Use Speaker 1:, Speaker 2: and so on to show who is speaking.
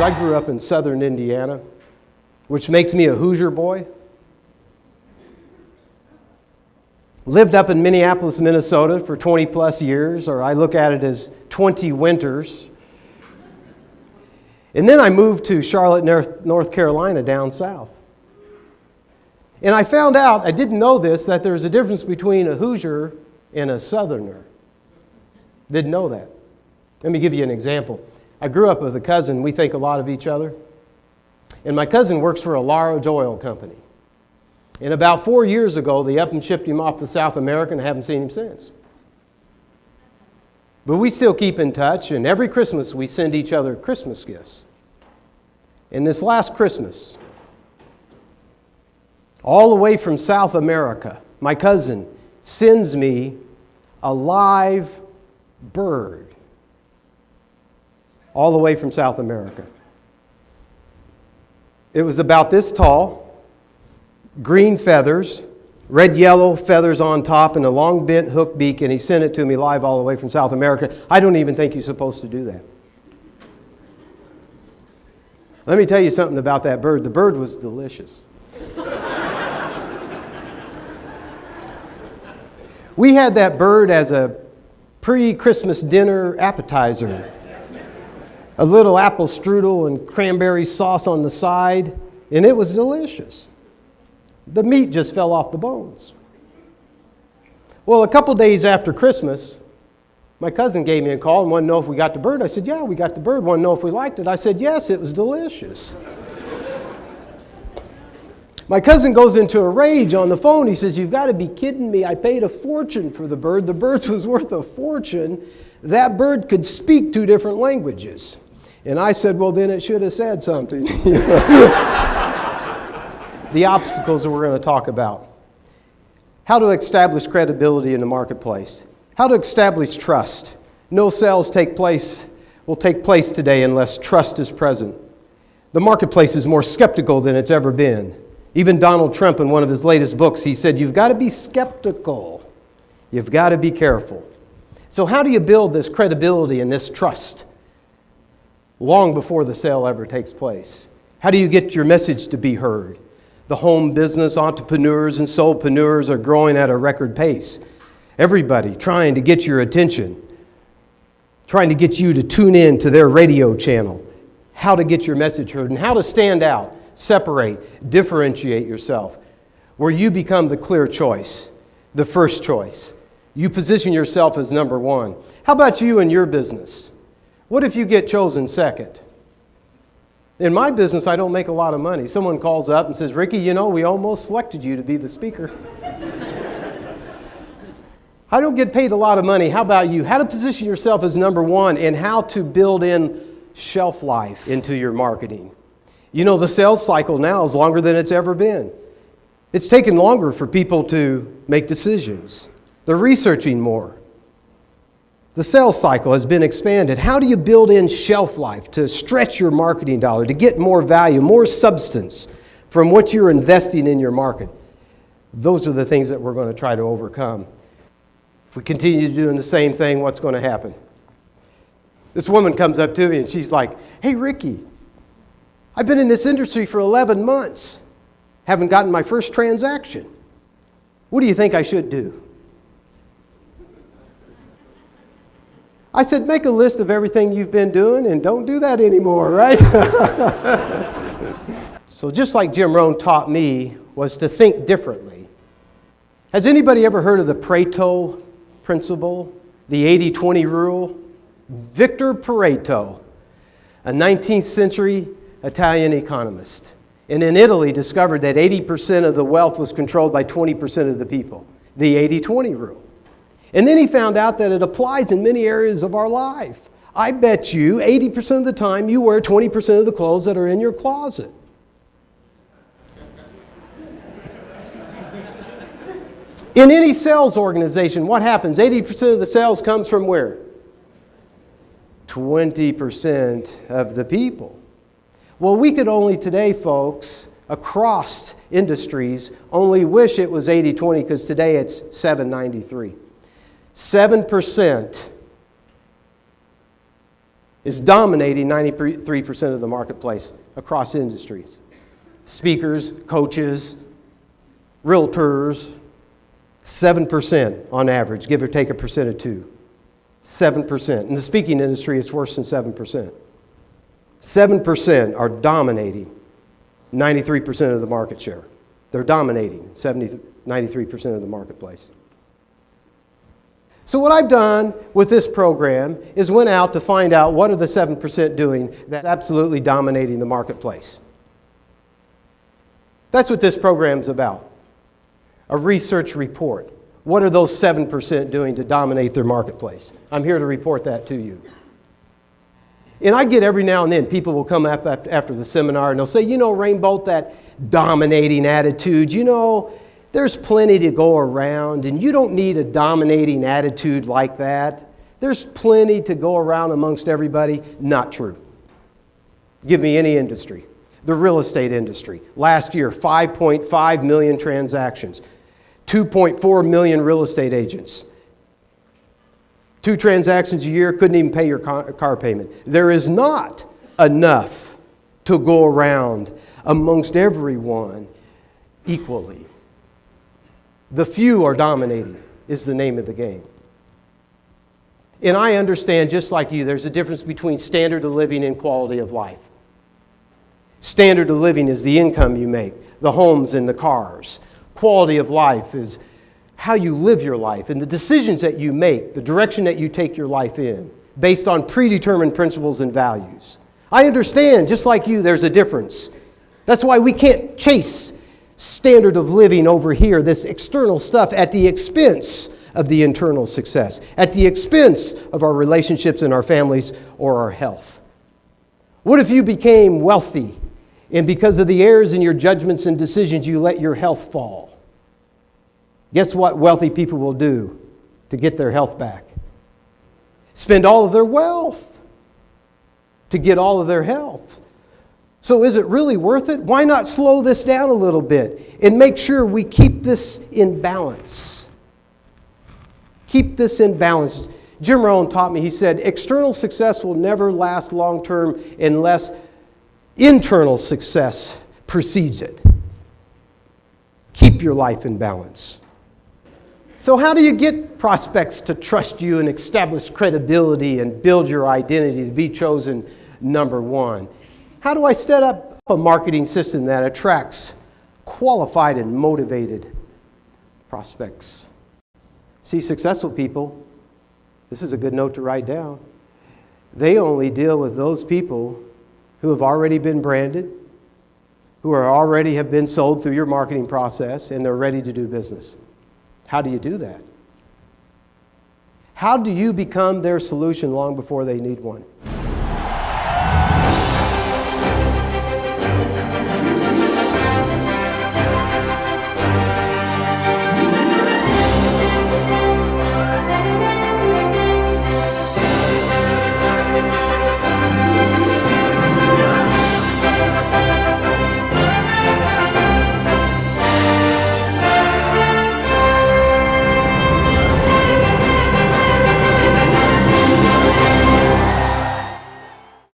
Speaker 1: I grew up in southern Indiana, which makes me a Hoosier boy. Lived up in Minneapolis, Minnesota for 20 plus years, or I look at it as 20 winters. And then I moved to Charlotte, North Carolina, down south. And I found out, I didn't know this, that there's a difference between a Hoosier and a Southerner. Didn't know that. Let me give you an example. I grew up with a cousin. We think a lot of each other. And my cousin works for a large oil company. And about 4 years ago, they up and shipped him off to South America, and I haven't seen him since. But we still keep in touch, and every Christmas we send each other Christmas gifts. And this last Christmas, all the way from South America, my cousin sends me a live bird. All the way from South America. It was about this tall, green feathers, red, yellow feathers on top, and a long bent hook beak, and he sent it to me live all the way from South America. I don't even think you're supposed to do that. Let me tell you something about that bird. The bird was delicious. We had that bird as a pre-Christmas dinner appetizer. A little apple strudel and cranberry sauce on the side, and it was delicious. The meat just fell off the bones. Well, a couple days after Christmas, my cousin gave me a call and wanted to know if we got the bird. I said, yeah, we got the bird. Wanted to know if we liked it. I said, yes, it was delicious. My cousin goes into a rage on the phone. He says, you've got to be kidding me. I paid a fortune for the bird. The bird was worth a fortune. That bird could speak 2 different languages. And I said, well, then it should have said something. The obstacles that we're going to talk about. How to establish credibility in the marketplace. How to establish trust. No sales will take place today unless trust is present. The marketplace is more skeptical than it's ever been. Even Donald Trump, in one of his latest books, he said, you've got to be skeptical. You've got to be careful. So how do you build this credibility and this trust long before the sale ever takes place? How do you get your message to be heard? The home business entrepreneurs and solopreneurs are growing at a record pace. Everybody trying to get your attention, trying to get you to tune in to their radio channel. How to get your message heard and how to stand out, separate, differentiate yourself, where you become the clear choice, the first choice. You position yourself as number one. How about you and your business? What if you get chosen second? In my business, I don't make a lot of money. Someone calls up and says, Ricky, we almost selected you to be the speaker. I don't get paid a lot of money. How about you? How to position yourself as number one and how to build in shelf life into your marketing. The sales cycle now is longer than it's ever been. It's taken longer for people to make decisions. They're researching more. The sales cycle has been expanded. How do you build in shelf life to stretch your marketing dollar, to get more value, more substance from what you're investing in your market? Those are the things that we're going to try to overcome. If we continue doing the same thing, what's going to happen? This woman comes up to me and she's like, hey, Ricky, I've been in this industry for 11 months. Haven't gotten my first transaction. What do you think I should do? I said, make a list of everything you've been doing and don't do that anymore, right? So just like Jim Rohn taught me, was to think differently. Has anybody ever heard of the Pareto principle, the 80-20 rule? Victor Pareto, a 19th century Italian economist, and in Italy discovered that 80% of the wealth was controlled by 20% of the people, the 80-20 rule. And then he found out that it applies in many areas of our life. I bet you 80% of the time you wear 20% of the clothes that are in your closet. In any sales organization, what happens? 80% of the sales comes from where? 20% of the people. Well, we could only today, folks, across industries, only wish it was 80-20 because today it's 7-93. 7% is dominating 93% of the marketplace across industries. Speakers, coaches, realtors, 7% on average, give or take a percent or two. 7%. In the speaking industry, it's worse than 7%. 7% are dominating 93% of the market share. They're dominating 93% of the marketplace. So what I've done with this program is went out to find out what are the 7% doing that's absolutely dominating the marketplace. That's what this program's about. A research report. What are those 7% doing to dominate their marketplace? I'm here to report that to you. And I get every now and then, people will come up after the seminar and they'll say, you know, Rainbolt, that dominating attitude, you know, there's plenty to go around and you don't need a dominating attitude like that. There's plenty to go around amongst everybody. Not true. Give me any industry. The real estate industry. Last year, 5.5 million transactions. 2.4 million real estate agents. 2 transactions a year, couldn't even pay your car payment. There is not enough to go around amongst everyone equally. The few are dominating is the name of the game. And I understand, just like you, there's a difference between standard of living and quality of life. Standard of living is the income you make, the homes and the cars. Quality of life is how you live your life and the decisions that you make, the direction that you take your life in, based on predetermined principles and values. I understand, just like you, there's a difference. That's why we can't chase standard of living over here, this external stuff, at the expense of the internal success, at the expense of our relationships and our families or our health. What if you became wealthy and because of the errors in your judgments and decisions, you let your health fall? Guess what wealthy people will do to get their health back? Spend all of their wealth to get all of their health. So is it really worth it? Why not slow this down a little bit and make sure we keep this in balance? Keep this in balance. Jim Rohn taught me, he said, external success will never last long term unless internal success precedes it. Keep your life in balance. So how do you get prospects to trust you and establish credibility and build your identity to be chosen number one? How do I set up a marketing system that attracts qualified and motivated prospects? See, successful people, this is a good note to write down, they only deal with those people who have already been branded, who are already have been sold through your marketing process, and they're ready to do business. How do you do that? How do you become their solution long before they need one?